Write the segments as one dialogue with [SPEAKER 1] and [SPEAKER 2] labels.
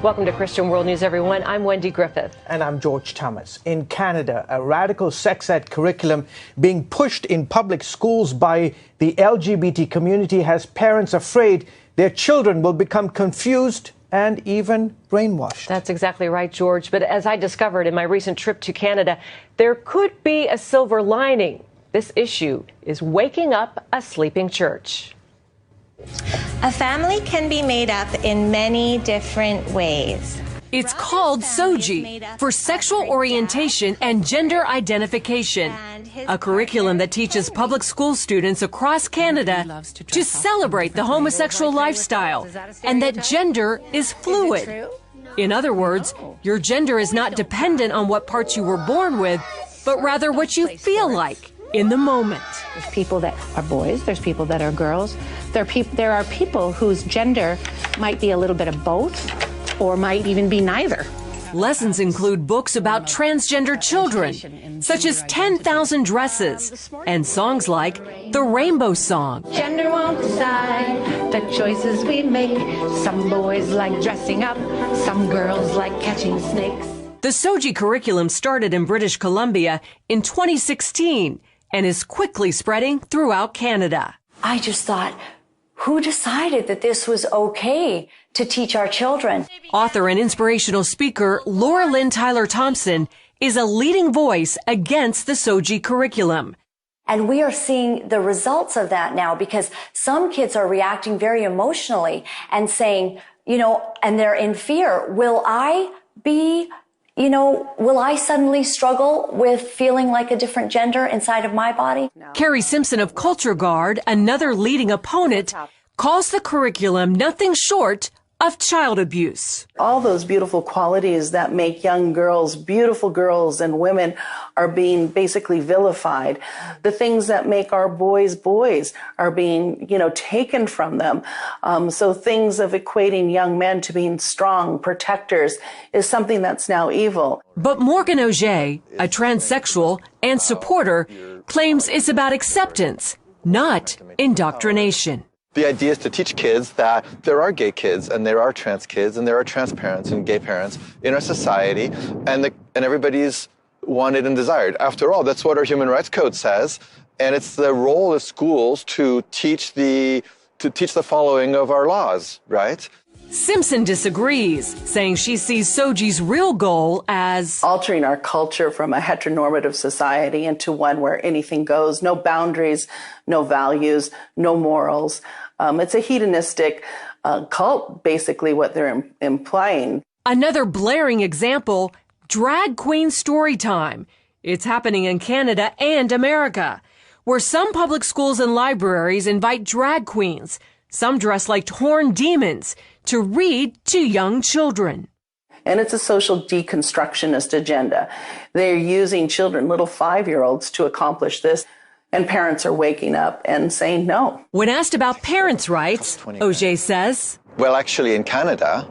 [SPEAKER 1] Welcome to Christian World News, everyone. I'm Wendy Griffith.
[SPEAKER 2] And I'm George Thomas. In Canada, a radical sex ed curriculum being pushed in public schools by the LGBT community has parents afraid their children will become confused and even brainwashed.
[SPEAKER 1] That's exactly right, George. But as I discovered in my recent trip to Canada, there could be a silver lining. This issue is waking up a sleeping church.
[SPEAKER 3] A family can be made up in many different ways.
[SPEAKER 4] It's called SOGI, for Sexual Orientation and Gender Identification, a curriculum that teaches public school students across Canada to celebrate the homosexual lifestyle and that gender is fluid. In other words, your gender is not dependent on what parts you were born with, but rather what you feel like in the moment.
[SPEAKER 5] There's people that are boys, there's people that are girls, there are people whose gender might be a little bit of both or might even be neither.
[SPEAKER 4] Lessons include books about transgender children, such as 10,000 Dresses, and songs like the Rainbow Song.
[SPEAKER 5] Gender won't decide the choices we make. Some boys like dressing up, some girls like catching snakes.
[SPEAKER 4] The SOGI curriculum started in British Columbia in 2016 and is quickly spreading throughout Canada.
[SPEAKER 6] I just thought, who decided that this was okay to teach our children?
[SPEAKER 4] Author and inspirational speaker Laura Lynn Tyler Thompson is a leading voice against the SOGI curriculum.
[SPEAKER 6] And we are seeing the results of that now because some kids are reacting very emotionally and saying, and they're in fear. Will I suddenly struggle with feeling like a different gender inside of my body?
[SPEAKER 4] Carrie Simpson of Culture Guard, another leading opponent, calls the curriculum nothing short of child abuse.
[SPEAKER 7] All those beautiful qualities that make young girls, beautiful girls and women, are being basically vilified. The things that make our boys boys are being, taken from them. So things of equating young men to being strong protectors is something that's now evil.
[SPEAKER 4] But Morgan Auger, a transsexual and supporter, claims it's about acceptance, not indoctrination.
[SPEAKER 8] The idea is to teach kids that there are gay kids and there are trans kids and there are trans parents and gay parents in our society, and everybody's wanted and desired. After all, that's what our Human Rights Code says, and it's the role of schools to teach the following of our laws, right?
[SPEAKER 4] Simpson disagrees, saying she sees SOGI's real goal as
[SPEAKER 7] altering our culture from a heteronormative society into one where anything goes, no boundaries, no values, no morals. It's a hedonistic cult, basically, what they're implying.
[SPEAKER 4] Another blaring example, drag queen story time. It's happening in Canada and America, where some public schools and libraries invite drag queens, some dressed like horned demons, to read to young children.
[SPEAKER 7] And it's a social deconstructionist agenda. They're using children, little 5-year-olds, to accomplish this. And parents are waking up and saying no.
[SPEAKER 4] When asked about parents' rights, Auger says,
[SPEAKER 8] well, actually, in Canada,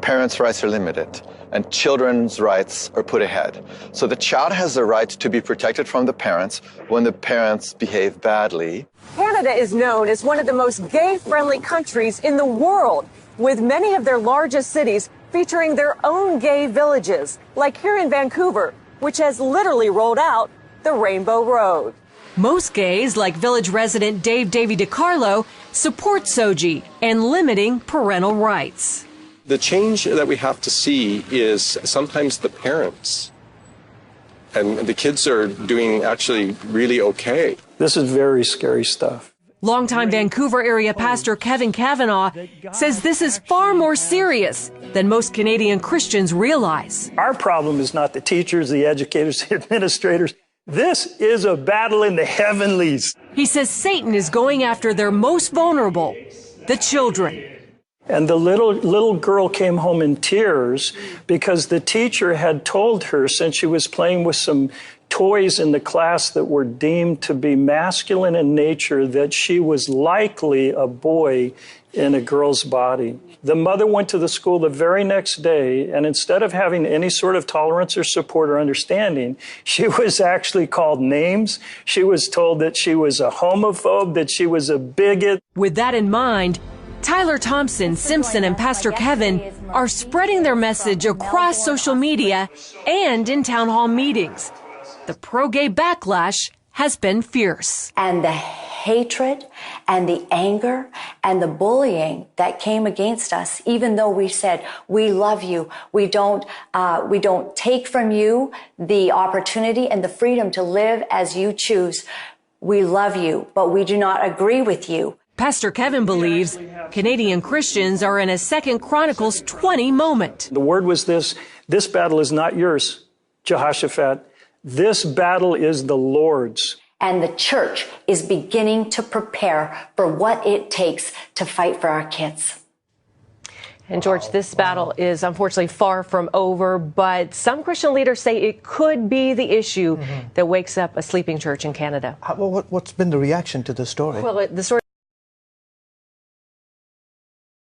[SPEAKER 8] parents' rights are limited and children's rights are put ahead. So the child has the right to be protected from the parents when the parents behave badly.
[SPEAKER 1] Canada is known as one of the most gay-friendly countries in the world, with many of their largest cities featuring their own gay villages, like here in Vancouver, which has literally rolled out the Rainbow Road.
[SPEAKER 4] Most gays, like village resident Dave Davy DiCarlo, support SOGI and limiting parental rights.
[SPEAKER 9] The change that we have to see is sometimes the parents, and the kids are doing actually really okay.
[SPEAKER 10] This is very scary stuff.
[SPEAKER 4] Longtime Vancouver area pastor Kevin Kavanaugh says this is far more serious than most Canadian Christians realize.
[SPEAKER 10] Our problem is not the teachers, the educators, the administrators. This is a battle in the heavenlies.
[SPEAKER 4] He says Satan is going after their most vulnerable, the children.
[SPEAKER 10] And the little girl came home in tears because the teacher had told her, since she was playing with some toys in the class that were deemed to be masculine in nature, that she was likely a boy in a girl's body. The mother went to the school the very next day, and instead of having any sort of tolerance or support or understanding, she was actually called names. She was told that she was a homophobe, that she was a bigot.
[SPEAKER 4] With that in mind, Tyler Thompson, Simpson, and Pastor Kevin are spreading their message across social media and in town hall meetings. The pro-gay backlash has been fierce.
[SPEAKER 6] And the hatred and the anger and the bullying that came against us, even though we said, we love you, we don't take from you the opportunity and the freedom to live as you choose. We love you, but we do not agree with you.
[SPEAKER 4] Pastor Kevin believes Canadian Christians are in a 2 Chronicles 20 moment.
[SPEAKER 10] The word was this battle is not yours, Jehoshaphat. This battle is the Lord's.
[SPEAKER 6] And the church is beginning to prepare for what it takes to fight for our kids.
[SPEAKER 1] And George, this battle is unfortunately far from over, but some Christian leaders say it could be the issue that wakes up a sleeping church in Canada.
[SPEAKER 2] What's been the reaction to the story?
[SPEAKER 1] Well, the story